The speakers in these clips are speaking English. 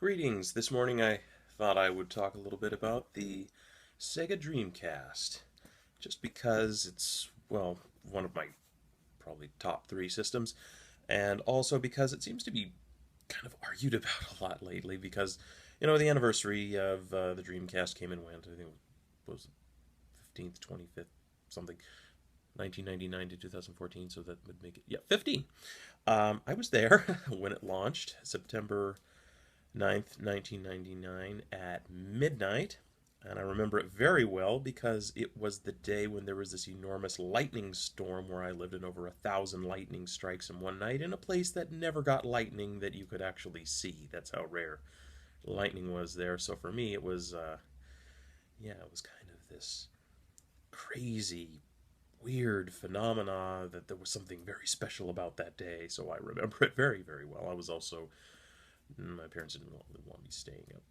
Greetings. This morning I thought I would talk a little bit about the Sega Dreamcast, just because it's, well, one of my probably top three systems, and also because it seems to be kind of argued about a lot lately because, the anniversary of the Dreamcast came and went. I think it was 15th, 25th, something, 1999 to 2014, so that would make it, yeah, 15. I was there when it launched, September 9th, 1999 at midnight. And I remember it very well because it was the day when there was this enormous lightning storm where I lived, and over 1,000 lightning strikes in one night in a place that never got lightning that you could actually see. That's how rare lightning was there. So for me, it was, yeah, it was kind of this crazy, weird phenomena that there was something very special about that day. So I remember it very, very well. I was also My parents didn't really want me staying up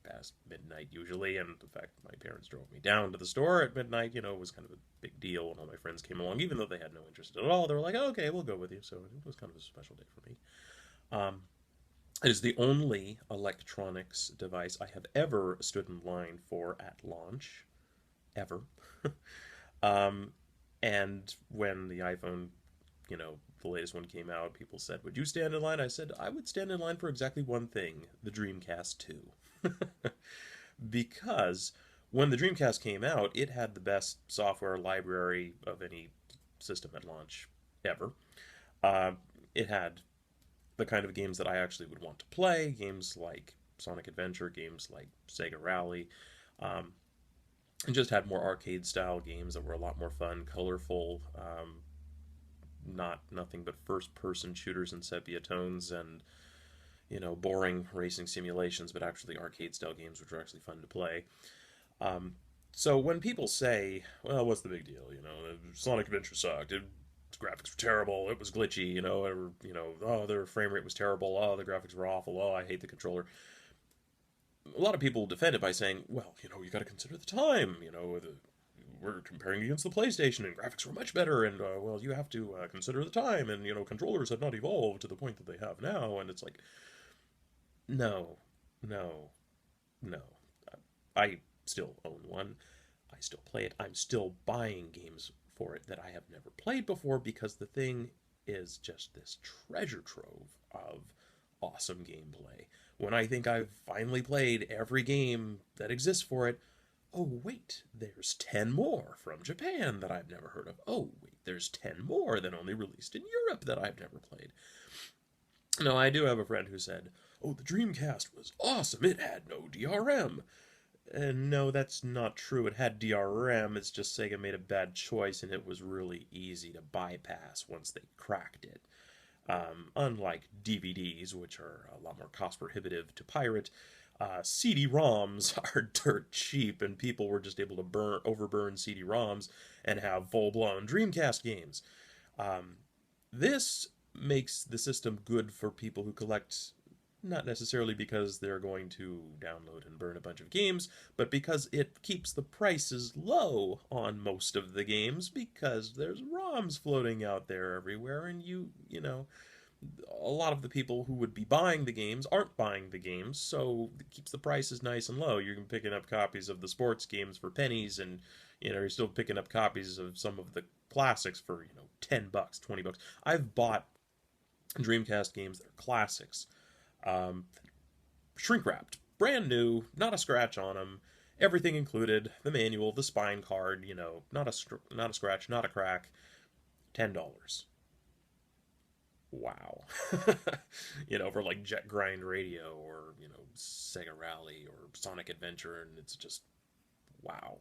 past midnight usually, and in fact, my parents drove me down to the store at midnight. It was kind of a big deal when all my friends came along, even though they had no interest at all. They were like, oh, "Okay, we'll go with you." So it was kind of a special day for me. Um, it is the only electronics device I have ever stood in line for at launch, ever. um, and when the iPhone, the latest one came out, people said, "Would you stand in line?" I said, "I would stand in line for exactly one thing, the Dreamcast 2." Because when the Dreamcast came out, it had the best software library of any system at launch ever. Uh, it had the kind of games that I actually would want to play, games like Sonic Adventure, games like Sega Rally, um, and just had more arcade style games that were a lot more fun, colorful, not nothing but first person shooters and sepia tones, and boring racing simulations, but actually arcade style games which are actually fun to play. Um, so when people say, "Well, what's the big deal?" Sonic Adventure sucked. Its graphics were terrible. It was glitchy. Oh, their frame rate was terrible. Oh, the graphics were awful. Oh, I hate the controller. A lot of people defend it by saying, "Well, you got to consider the time. We're comparing against the PlayStation, and graphics were much better, and well, you have to consider the time, and controllers have not evolved to the point that they have now." And it's like, no, no, no. I still own one. I still play it. I'm still buying games for it that I have never played before because the thing is just this treasure trove of awesome gameplay. When I think I've finally played every game that exists for it, oh, wait, there's 10 more from Japan that I've never heard of. Oh, wait, there's 10 more that only released in Europe that I've never played. Now, I do have a friend who said, "Oh, the Dreamcast was awesome. It had no DRM." And no, that's not true. It had DRM. It's just Sega made a bad choice, and it was really easy to bypass once they cracked it. Unlike DVDs, which are a lot more cost prohibitive to pirate, CD-ROMs are dirt cheap, and people were just able to overburn CD-ROMs and have full-blown Dreamcast games. Um, this makes the system good for people who collect, not necessarily because they're going to download and burn a bunch of games, but because it keeps the prices low on most of the games because there's ROMs floating out there everywhere, and a lot of the people who would be buying the games aren't buying the games, so it keeps the prices nice and low. You're picking up copies of the sports games for pennies, and you're still picking up copies of some of the classics for $10, $20. I've bought Dreamcast games that are classics, um, shrink wrapped, brand new, not a scratch on them, everything included, the manual, the spine card, not a scratch, not a crack, $10. Wow. For like Jet Grind Radio, or Sega Rally or Sonic Adventure, and it's just wow.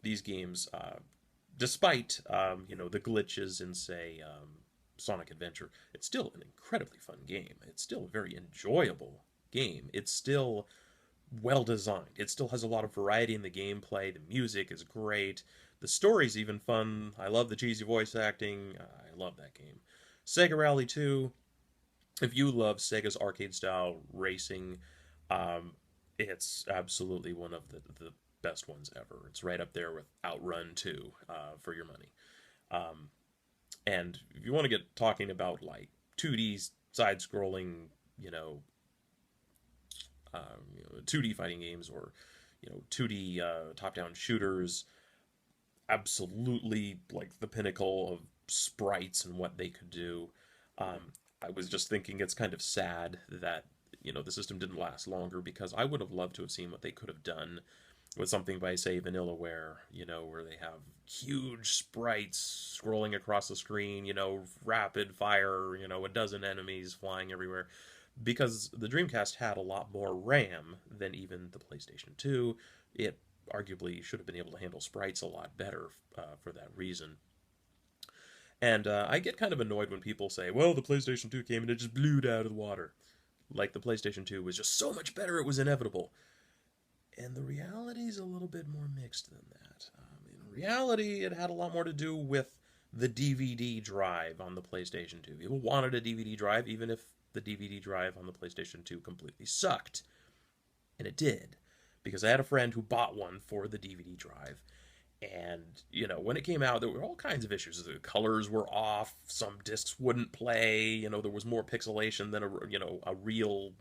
These games, despite the glitches in, say, Sonic Adventure, it's still an incredibly fun game. It's still a very enjoyable game. It's still well designed. It still has a lot of variety in the gameplay. The music is great. The story's even fun. I love the cheesy voice acting. I love that game. Sega Rally 2, if you love Sega's arcade style racing, um, it's absolutely one of the best ones ever. It's right up there with Outrun 2 for your money. Um, and if you want to get talking about like 2D side scrolling, 2D fighting games or 2D top-down shooters. Absolutely like the pinnacle of sprites and what they could do. I was just thinking it's kind of sad that the system didn't last longer because I would have loved to have seen what they could have done with something by say Vanillaware, where they have huge sprites scrolling across the screen, rapid fire, a dozen enemies flying everywhere. Because the Dreamcast had a lot more RAM than even the PlayStation 2, it arguably should have been able to handle sprites a lot better for that reason. And I get kind of annoyed when people say, well, the PlayStation 2 came and it just blew it out of the water. Like the PlayStation 2 was just so much better, it was inevitable. And the reality is a little bit more mixed than that. In reality, it had a lot more to do with the DVD drive on the PlayStation 2. People wanted a DVD drive, even if the DVD drive on the PlayStation 2 completely sucked. And it did. Because I had a friend who bought one for the DVD drive. And, when it came out, there were all kinds of issues. The colors were off. Some discs wouldn't play. There was more pixelation than a real,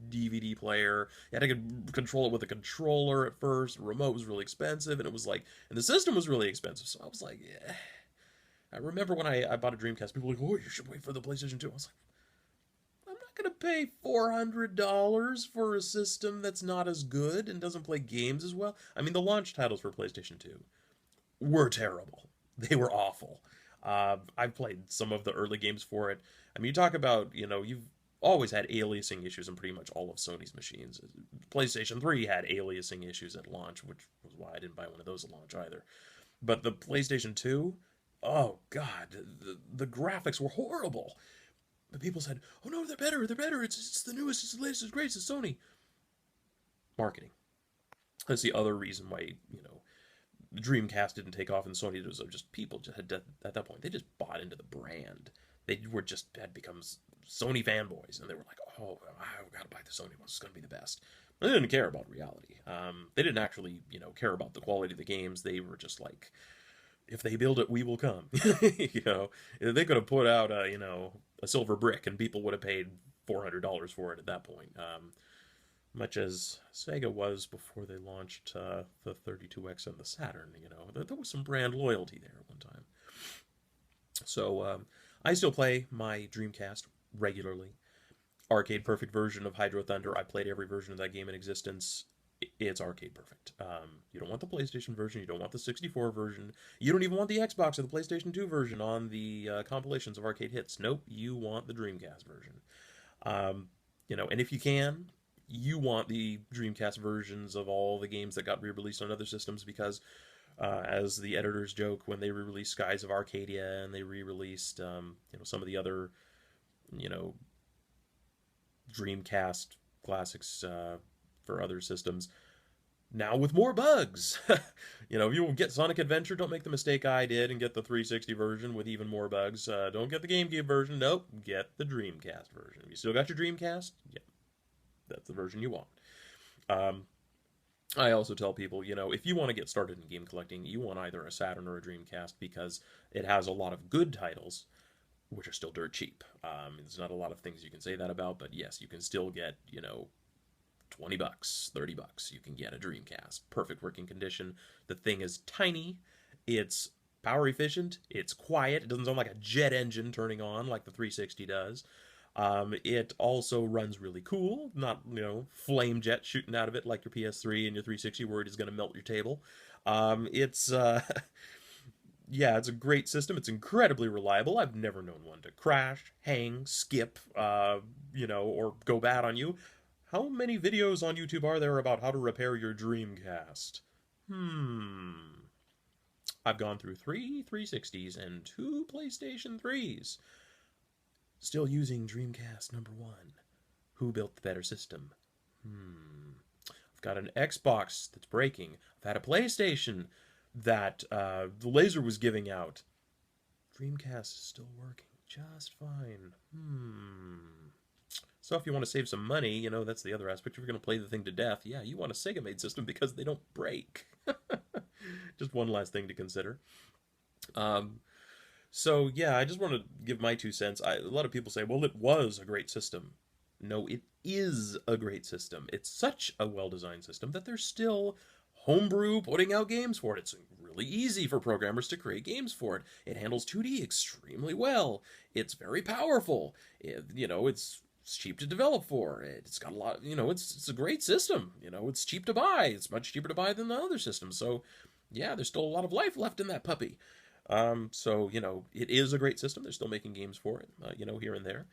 DVD player. You had to control it with a controller at first. The remote was really expensive, and and the system was really expensive. So I was like, yeah. I remember when I bought a Dreamcast, people were like, oh, you should wait for the PlayStation 2. I was like, I'm not going to pay $400 for a system that's not as good and doesn't play games as well. I mean, the launch titles for PlayStation 2 were terrible. They were awful. I've played some of the early games for it. I mean, you talk about, you've always had aliasing issues in pretty much all of Sony's machines. PlayStation 3 had aliasing issues at launch, which was why I didn't buy one of those at launch either. But the PlayStation 2, oh god, the graphics were horrible. But people said, oh no, they're better, it's the newest, it's the latest, it's great, it's Sony. Marketing. That's the other reason why, Dreamcast didn't take off and Sony did. Was just people just had at that point, they just bought into the brand. They had become Sony fanboys, and they were like, oh, I've got to buy the Sony one, it's going to be the best. They didn't care about reality. They didn't actually, care about the quality of the games. They were just like, if they build it, we will come. They could have put out a silver brick, and people would have paid $400 for it at that point. Much as Sega was before they launched the 32X and the Saturn, there was some brand loyalty there at one time. So I still play my Dreamcast regularly. Arcade perfect version of Hydro Thunder. I played every version of that game in existence. It's arcade perfect. You don't want the PlayStation version. You don't want the 64 version. You don't even want the Xbox or the PlayStation 2 version on the compilations of arcade hits. Nope, you want the Dreamcast version. And if you can, you want the Dreamcast versions of all the games that got re-released on other systems because, as the editors joke, when they re-released Skies of Arcadia and they re-released, some of the other, Dreamcast classics for other systems, now with more bugs. If you get Sonic Adventure, don't make the mistake I did and get the 360 version with even more bugs. Don't get the GameCube version. Nope, get the Dreamcast version. You still got your Dreamcast? Yeah. That's the version you want. I also tell people, if you want to get started in game collecting, you want either a Saturn or a Dreamcast because it has a lot of good titles, which are still dirt cheap. There's not a lot of things you can say that about, but yes, you can still get, $20, $30. You can get a Dreamcast. Perfect working condition. The thing is tiny. It's power efficient. It's quiet. It doesn't sound like a jet engine turning on like the 360 does. It also runs really cool, not, flame jet shooting out of it like your PS3 and your 360 where it is going to melt your table. Yeah, it's a great system. It's incredibly reliable. I've never known one to crash, hang, skip, or go bad on you. How many videos on YouTube are there about how to repair your Dreamcast? I've gone through 3 360s and 2 PlayStation 3s. Still using Dreamcast number 1. Who built the better system? I've got an Xbox that's breaking. I've had a PlayStation that the laser was giving out. Dreamcast is still working just fine. So if you want to save some money, that's the other aspect. If you're going to play the thing to death, yeah, you want a Sega-made system because they don't break. Just one last thing to consider. So, yeah, I just want to give my 2 cents. A lot of people say, well, it was a great system. No, it is a great system. It's such a well-designed system that there's still homebrew putting out games for it. It's really easy for programmers to create games for it. It handles 2D extremely well. It's very powerful. It's cheap to develop for. It's got a lot, it's a great system. It's cheap to buy. It's much cheaper to buy than the other systems. So, yeah, there's still a lot of life left in that puppy. It is a great system. They're still making games for it, here and there.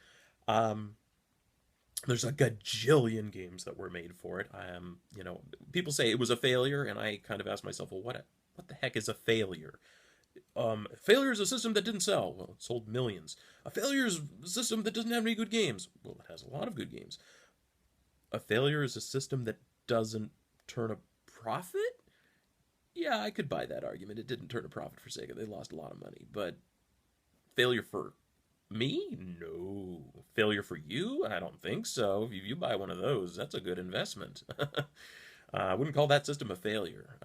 Um, there's a gajillion games that were made for it. People say it was a failure, and I kind of ask myself, well, what the heck is a failure? Failure is a system that didn't sell. Well, it sold millions. A failure is a system that doesn't have any good games. Well, it has a lot of good games. A failure is a system that doesn't turn a profit? Yeah, I could buy that argument. It didn't turn a profit for Sega. They lost a lot of money. But failure for me? No. Failure for you? I don't think so. If you buy one of those, that's a good investment. I wouldn't call that system a failure.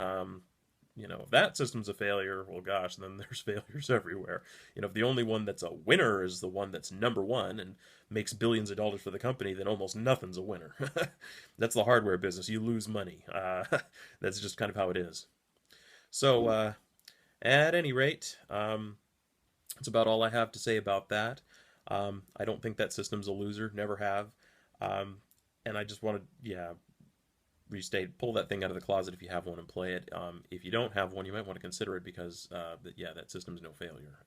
If that system's a failure, well, gosh, then there's failures everywhere. If the only one that's a winner is the one that's number one and makes billions of dollars for the company, then almost nothing's a winner. That's the hardware business. You lose money. That's just kind of how it is. So, at any rate, that's about all I have to say about that. I don't think that system's a loser. Never have. And I just want to, yeah, restate, pull that thing out of the closet if you have one and play it. If you don't have one, you might want to consider it because, yeah, that system's no failure.